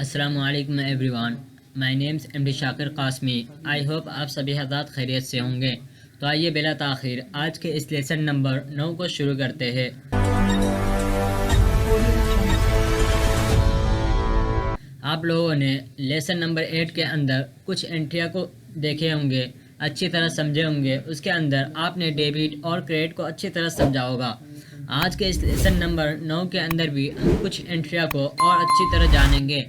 السلام علیکم everyone, my name's M D Shakir Qasmi. I hope آپ سبھی حضرات خیریت سے ہوں گے۔ تو آئیے بلا تاخیر آج کے اس لیسن نمبر 9 کو شروع کرتے ہیں۔ آپ لوگوں نے لیسن نمبر 8 کے اندر کچھ انٹریاں کو دیکھے ہوں گے، اچھی طرح سمجھے ہوں گے۔ اس کے اندر آپ نے ڈیبٹ اور کریڈٹ کو اچھی طرح سمجھا ہوگا۔ آج کے اس لیسن نمبر 9 کے اندر بھی ہم کچھ انٹریاں کو اور اچھی طرح جانیں گے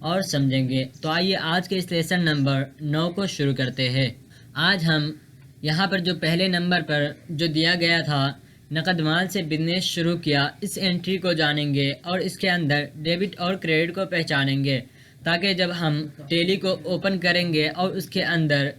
اور سمجھیں گے۔ تو آئیے آج کے اس لیسن نمبر 9 کو شروع کرتے ہیں۔ آج ہم یہاں پر جو پہلے نمبر پر جو دیا گیا تھا، نقد مال سے بزنس شروع کیا، اس انٹری کو جانیں گے اور اس کے اندر ڈیبٹ اور کریڈٹ کو پہچانیں گے، تاکہ جب ہم ٹیلی کو اوپن کریں گے اور اس کے اندر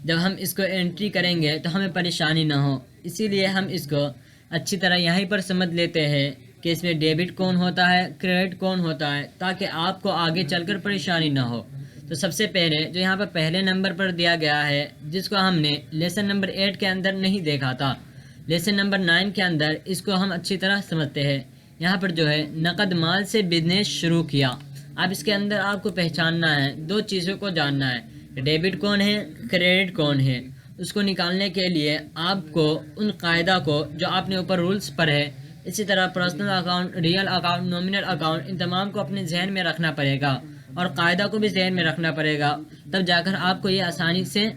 جب ہم اس کو انٹری کریں گے تو ہمیں پریشانی نہ ہو۔ اسی لیے ہم اس کو اچھی طرح یہیں پر سمجھ لیتے ہیں کہ اس میں ڈیبٹ کون ہوتا ہے، کریڈٹ کون ہوتا ہے، تاکہ آپ کو آگے چل کر پریشانی نہ ہو۔ تو سب سے پہلے جو یہاں پر پہلے نمبر پر دیا گیا ہے، جس کو ہم نے لیسن نمبر 8 کے اندر نہیں دیکھا تھا، لیسن نمبر 9 کے اندر اس کو ہم اچھی طرح سمجھتے ہیں۔ یہاں پر جو ہے نقد مال سے بزنس شروع کیا۔ اب اس کے اندر آپ کو پہچاننا ہے، دو چیزوں کو جاننا ہے، ڈیبٹ کون ہے، کریڈٹ کون ہے۔ اس کو نکالنے کے لیے آپ کو ان قاعدہ کو جو آپ نے اوپر رولز پر ہے، اسی طرح personal account, real account, nominal account, ان تمام کو اپنے ذہن میں رکھنا پڑے گا اور قاعدہ کو بھی ذہن میں رکھنا پڑے گا، تب جا کر آپ کو یہ آسانی سے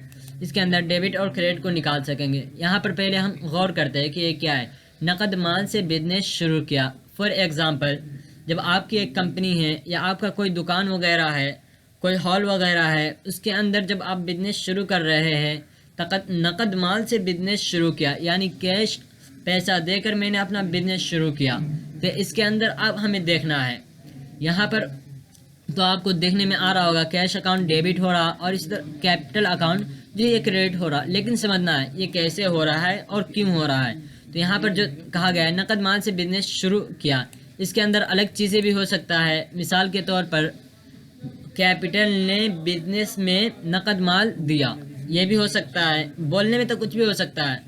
اس کے اندر ڈیبٹ اور کریڈٹ کو نکال سکیں گے۔ یہاں پر پہلے ہم غور کرتے ہیں کہ یہ کیا ہے۔ نقد مال سے بزنس شروع کیا، فار ایگزامپل جب آپ کی ایک کمپنی ہے یا آپ کا کوئی دکان وغیرہ ہے، کوئی ہال وغیرہ ہے، اس کے اندر جب آپ بزنس شروع کر رہے ہیں، نقد مال سے بزنس شروع کیا، یعنی کیش پیسہ دے کر میں نے اپنا بزنس شروع کیا، تو اس کے اندر اب ہمیں دیکھنا ہے۔ یہاں پر تو آپ کو دیکھنے میں آ رہا ہوگا کیش اکاؤنٹ ڈیبٹ ہو رہا اور اس طرح کیپٹل اکاؤنٹ جو یہ کریڈٹ ہو رہا، لیکن سمجھنا ہے یہ کیسے ہو رہا ہے اور کیوں ہو رہا ہے۔ تو یہاں پر جو کہا گیا ہے نقد مال سے بزنس شروع کیا، اس کے اندر الگ چیزیں بھی ہو سکتا ہے۔ مثال کے طور پر کیپٹل نے بزنس میں نقد مال دیا، یہ بھی ہو سکتا ہے۔ بولنے میں تو کچھ بھی ہو سکتا ہے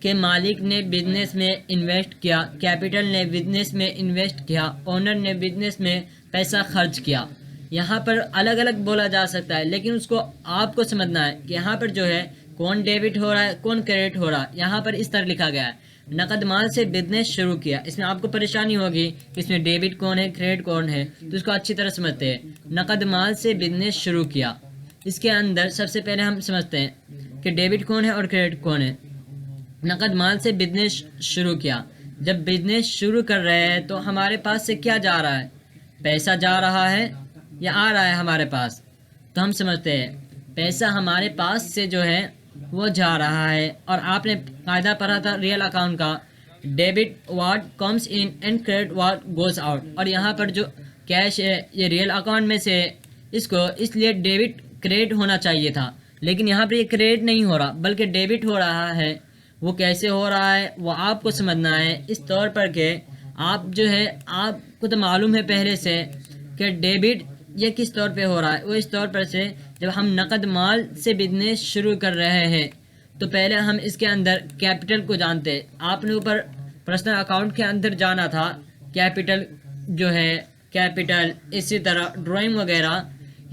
کہ مالک نے بزنس میں انویسٹ کیا، کیپٹل نے بزنس میں انویسٹ کیا، اونر نے بزنس میں پیسہ خرچ کیا۔ یہاں پر الگ الگ بولا جا سکتا ہے، لیکن اس کو آپ کو سمجھنا ہے کہ یہاں پر جو ہے کون ڈیبٹ ہو رہا ہے، کون کریڈٹ ہو رہا ہے۔ یہاں پر اس طرح لکھا گیا ہے نقد مال سے بزنس شروع کیا، اس میں آپ کو پریشانی ہوگی کہ اس میں ڈیبٹ کون ہے، کریڈٹ کون ہے، تو اس کو اچھی طرح سمجھتے ہیں۔ نقد مال سے بزنس شروع کیا، اس کے اندر سب سے پہلے ہم سمجھتے ہیں کہ ڈیبٹ کون ہے اور کریڈٹ کون ہے۔ نقد مال سے بزنس شروع کیا، جب بزنس شروع کر رہے ہیں تو ہمارے پاس سے کیا جا رہا ہے، پیسہ جا رہا ہے یا آ رہا ہے ہمارے پاس، تو ہم سمجھتے ہیں پیسہ ہمارے پاس سے جو ہے وہ جا رہا ہے۔ اور آپ نے قاعدہ پڑھا تھا ریئل اکاؤنٹ کا، debit what comes in and credit what goes out, اور یہاں پر جو کیش ہے یہ ریئل اکاؤنٹ میں سے اس کو اس لیے ڈیبٹ کریڈٹ ہونا چاہیے تھا، لیکن یہاں پر یہ کریڈٹ نہیں ہو رہا بلکہ ڈیبٹ ہو رہا ہے۔ وہ کیسے ہو رہا ہے وہ آپ کو سمجھنا ہے، اس طور پر کہ آپ جو ہے آپ کو تو معلوم ہے پہلے سے کہ ڈیبٹ یہ کس طور پہ ہو رہا ہے۔ وہ اس طور پر سے جب ہم نقد مال سے بزنس شروع کر رہے ہیں تو پہلے ہم اس کے اندر کیپٹل کو جانتے ہیں۔ آپ نے اوپر پرسنل اکاؤنٹ کے اندر جانا تھا، کیپٹل جو ہے کیپٹل، اسی طرح ڈرائنگ وغیرہ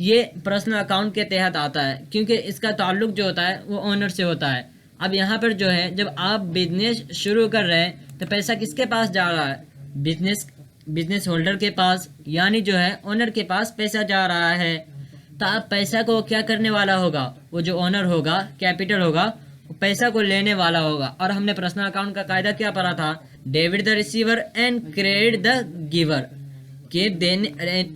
یہ پرسنل اکاؤنٹ کے تحت آتا ہے، کیونکہ اس کا تعلق جو ہوتا ہے وہ اونر سے ہوتا ہے۔ اب یہاں پر جو ہے جب آپ بزنس شروع کر رہے ہیں تو پیسہ کس کے پاس جا رہا ہے، بزنس ہولڈر کے پاس، یعنی جو ہے اونر کے پاس پیسہ جا رہا ہے۔ تو اب پیسہ کو کیا کرنے والا ہوگا، وہ جو اونر ہوگا، کیپٹل ہوگا، وہ پیسہ کو لینے والا ہوگا۔ اور ہم نے پرسنل اکاؤنٹ کا قاعدہ کیا پڑھا تھا، debit the receiver and credit the giver, کہ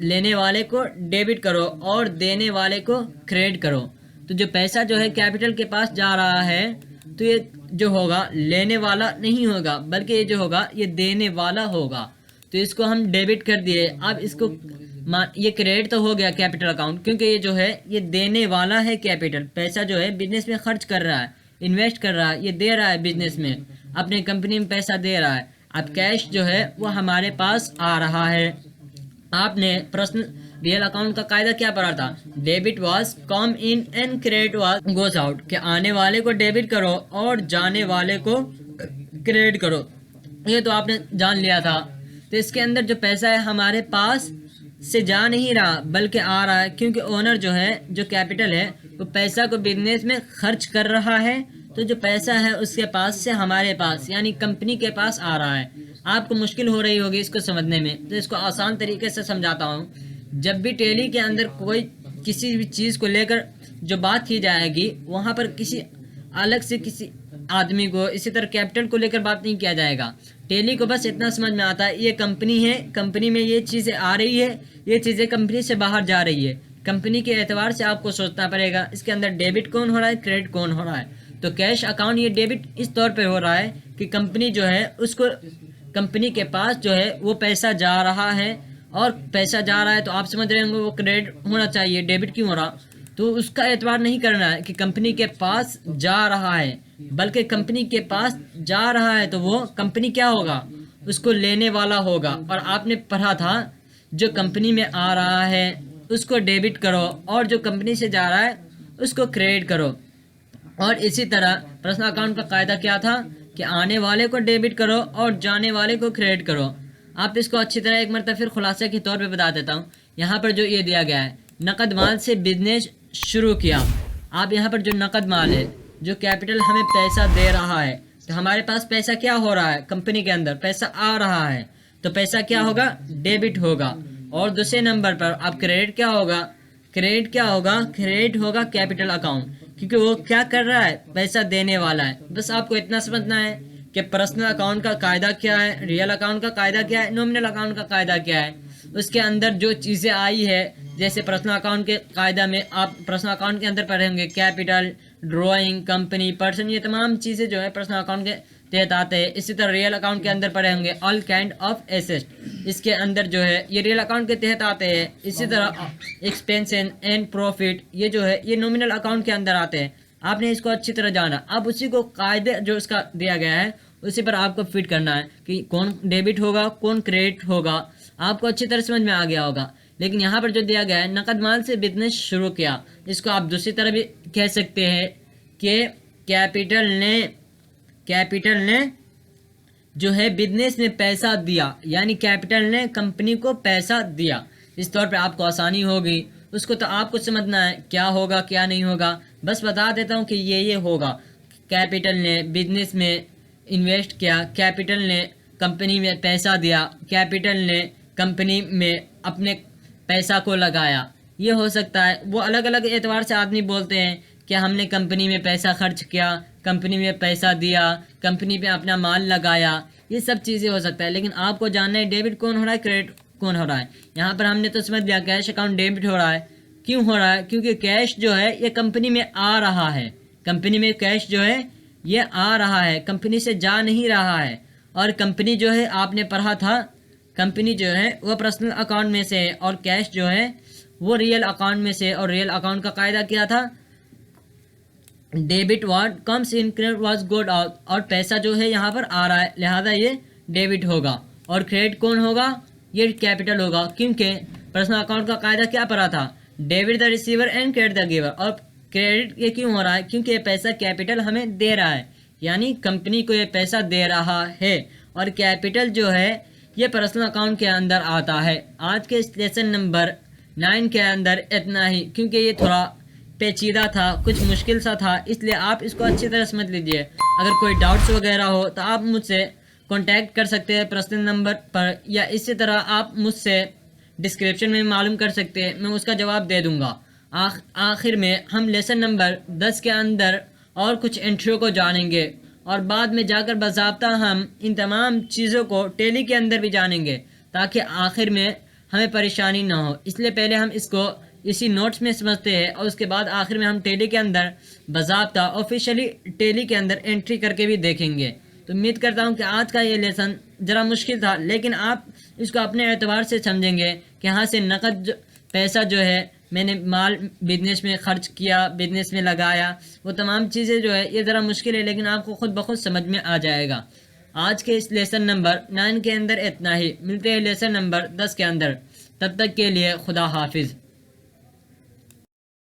لینے والے کو ڈیبٹ کرو اور دینے والے کو کریڈٹ کرو۔ تو جو پیسہ جو ہے کیپٹل کے پاس جا رہا ہے تو یہ جو ہوگا لینے والا نہیں ہوگا بلکہ یہ جو ہوگا یہ دینے والا ہوگا، تو اس کو ہم ڈیبٹ کر دیے۔ اب اس کو یہ کریڈٹ تو ہو گیا کیپٹل اکاؤنٹ، کیونکہ یہ جو ہے یہ دینے والا ہے، کیپٹل پیسہ جو ہے بزنس میں خرچ کر رہا ہے، انویسٹ کر رہا ہے، یہ دے رہا ہے بزنس میں، اپنی کمپنی میں پیسہ دے رہا ہے۔ اب کیش جو ہے وہ ہمارے پاس آ رہا ہے۔ آپ نے پرسنل ریئل اکاؤنٹ کا قاعدہ کیا پڑھا تھا، debit was come in and credit was goes out, کہ آنے والے کو ڈیبٹ کرو اور جانے والے کو کریڈٹ کرو۔ یہ تو آپ نے جان لیا تھا۔ تو اس کے اندر جو پیسہ ہے ہمارے پاس سے جا نہیں رہا بلکہ آ رہا ہے، کیونکہ اونر جو ہے، جو کیپٹل ہے، وہ پیسہ کو بزنس میں خرچ کر رہا ہے، تو جو پیسہ ہے اس کے پاس سے ہمارے پاس یعنی کمپنی کے پاس آ رہا ہے۔ آپ کو مشکل ہو رہی ہوگی اس کو سمجھنے میں، تو اس کو آسان طریقے سے سمجھاتا ہوں۔ جب بھی ٹیلی کے اندر کوئی کسی بھی چیز کو لے کر جو بات کی جائے گی، وہاں پر کسی الگ سے کسی آدمی کو، اسی طرح کیپٹل کو لے کر بات نہیں کیا جائے گا۔ ٹیلی کو بس اتنا سمجھ میں آتا ہے یہ کمپنی ہے، کمپنی میں یہ چیزیں آ رہی ہے، یہ چیزیں کمپنی سے باہر جا رہی ہے۔ کمپنی کے اعتبار سے آپ کو سوچنا پڑے گا اس کے اندر ڈیبٹ کون ہو رہا ہے، کریڈٹ کون ہو رہا ہے۔ تو کیش اکاؤنٹ یہ ڈیبٹ اس طور پہ ہو رہا ہے کہ کمپنی جو ہے اس کو، کمپنی کے پاس جو ہے وہ پیسہ جا رہا ہے، اور پیسہ جا رہا ہے تو آپ سمجھ رہے ہوں گے وہ کریڈٹ ہونا چاہیے، ڈیبٹ کیوں ہو رہا؟ تو اس کا اعتبار نہیں کرنا ہے کہ کمپنی کے پاس جا رہا ہے، بلکہ کمپنی کے پاس جا رہا ہے تو وہ کمپنی کیا ہوگا، اس کو لینے والا ہوگا۔ اور آپ نے پڑھا تھا جو کمپنی میں آ رہا ہے اس کو ڈیبٹ کرو، اور جو کمپنی سے جا رہا ہے اس کو کریڈٹ کرو۔ اور اسی طرح پرسنل اکاؤنٹ کا قاعدہ کیا تھا کہ آنے والے کو ڈیبٹ کرو اور جانے والے کو کریڈٹ کرو۔ آپ اس کو اچھی طرح ایک مرتبہ پھر خلاصے کے طور پہ بتا دیتا ہوں۔ یہاں پر جو یہ دیا گیا ہے، نقد مال سے بزنس شروع کیا۔ آپ یہاں پر جو نقد مال ہے، جو کیپٹل ہمیں پیسہ دے رہا ہے، تو ہمارے پاس پیسہ کیا ہو رہا ہے، کمپنی کے اندر پیسہ آ رہا ہے، تو پیسہ کیا ہوگا، ڈیبٹ ہوگا۔ اور دوسرے نمبر پر اب کریڈٹ کیا ہوگا، کریڈٹ کیا ہوگا، کریڈٹ ہوگا کیپٹل اکاؤنٹ، کیونکہ وہ کیا کر رہا ہے، پیسہ دینے والا ہے۔ بس آپ کو اتنا سمجھنا ہے کہ پرسنل اکاؤنٹ کا قاعدہ کیا ہے، ریئل اکاؤنٹ کا قاعدہ کیا ہے، نومنل اکاؤنٹ کا قاعدہ کیا ہے۔ اس کے اندر جو چیزیں آئی ہے، جیسے پرسنل اکاؤنٹ کے قاعدہ میں آپ پرسنل اکاؤنٹ کے اندر پڑھیں گے کیپٹل، ڈرائنگ، کمپنی، پرسن، یہ تمام چیزیں جو ہے پرسنل اکاؤنٹ کے تحت آتے ہیں۔ اسی طرح ریئل اکاؤنٹ کے اندر پڑھیں گے آل کائنڈ آف ایسٹ، اس کے اندر جو ہے یہ ریئل اکاؤنٹ کے تحت آتے ہیں۔ اسی طرح ایکسپینس اینڈ پروفٹ، یہ جو ہے یہ نومنل اکاؤنٹ کے اندر آتے ہیں۔ آپ نے اس کو اچھی طرح جانا، اب اسی کو قاعدے جو اس کا دیا گیا ہے اسی پر آپ کو فٹ کرنا ہے کہ کون ڈیبٹ ہوگا کون کریڈٹ ہوگا، آپ کو اچھی طرح سمجھ میں آ گیا ہوگا۔ لیکن یہاں پر جو دیا گیا ہے نقد مال سے بزنس شروع کیا، اس کو آپ دوسری طرح بھی کہہ سکتے ہیں کہ کیپٹل نے جو ہے بزنس میں پیسہ دیا، یعنی کیپٹل نے کمپنی کو پیسہ دیا۔ اس طور پہ آپ کو آسانی ہوگی، اس کو تو آپ کو سمجھنا ہے کیا ہوگا کیا نہیں ہوگا۔ بس بتا دیتا ہوں کہ یہ ہوگا، کیپٹل نے بزنس میں انویسٹ کیا، کیپٹل نے کمپنی میں پیسہ دیا، کیپٹل نے کمپنی میں اپنے پیسہ کو لگایا۔ یہ ہو سکتا ہے، وہ الگ الگ اعتبار سے آدمی بولتے ہیں کہ ہم نے کمپنی میں پیسہ خرچ کیا، کمپنی میں پیسہ دیا، کمپنی پہ اپنا مال لگایا، یہ سب چیزیں ہو سکتا ہے۔ لیکن آپ کو جاننا ہے ڈیبٹ کون ہو رہا ہے، کریڈٹ کون ہو رہا ہے۔ یہاں پر ہم نے تو سمجھ لیا کیش اکاؤنٹ ڈیبٹ ہو رہا ہے۔ کیوں ہو رہا ہے؟ کیونکہ کیش جو ہے یہ کمپنی میں آ رہا ہے، کمپنی میں کیش جو ہے یہ آ رہا ہے، کمپنی سے جا نہیں رہا ہے۔ اور کمپنی جو ہے آپ نے پڑھا تھا، کمپنی جو ہے وہ پرسنل اکاؤنٹ میں سے ہے، اور کیش جو ہے وہ ریئل اکاؤنٹ میں سے۔ اور ریئل اکاؤنٹ کا قاعدہ کیا تھا، debit what comes in credit was goes out, اور پیسہ جو ہے یہاں پر آ رہا ہے لہذا یہ ڈیبٹ ہوگا۔ اور کریڈٹ کون ہوگا، یہ کیپٹل ہوگا، کیونکہ پرسنل اکاؤنٹ کا قاعدہ کیا پڑھا تھا، debit the receiver and credit the giver. اور کریڈٹ یہ کیوں ہو رہا ہے، کیونکہ یہ پیسہ کیپٹل ہمیں دے رہا ہے، یعنی کمپنی کو یہ پیسہ دے رہا ہے۔ اور کیپٹل جو ہے یہ پرسنل اکاؤنٹ کے اندر آتا ہے۔ آج کے اس لیسن نمبر 9 کے اندر اتنا ہی، کیونکہ یہ تھوڑا پیچیدہ تھا، کچھ مشکل سا تھا، اس لیے آپ اس کو اچھی طرح سمجھ لیجئے۔ اگر کوئی ڈاؤٹس وغیرہ ہو تو آپ مجھ سے کانٹیکٹ کر سکتے ہیں پرسنل نمبر پر، یا اسی طرح آپ مجھ سے ڈسکرپشن میں معلوم کر سکتے ہیں، میں اس کا جواب دے دوں گا۔ آخر میں ہم لیسن نمبر 10 کے اندر اور کچھ انٹریوں کو جانیں گے، اور بعد میں جا کر باضابطہ ہم ان تمام چیزوں کو ٹیلی کے اندر بھی جانیں گے، تاکہ آخر میں ہمیں پریشانی نہ ہو۔ اس لیے پہلے ہم اس کو اسی نوٹس میں سمجھتے ہیں، اور اس کے بعد آخر میں ہم ٹیلی کے اندر باضابطہ آفیشیلی ٹیلی کے اندر انٹری کر کے بھی دیکھیں گے۔ تو امید کرتا ہوں کہ آج کا یہ لیسن ذرا مشکل تھا، لیکن آپ اس کو اپنے اعتبار سے سمجھیں گے کہ یہاں سے نقد پیسہ جو ہے میں نے مال بزنس میں خرچ کیا، بزنس میں لگایا، وہ تمام چیزیں جو ہے یہ ذرا مشکل ہے، لیکن آپ کو خود بخود سمجھ میں آ جائے گا۔ آج کے اس لیسن نمبر 9 کے اندر اتنا ہی، ملتے ہیں لیسن نمبر 10 کے اندر، تب تک کے لیے خدا حافظ۔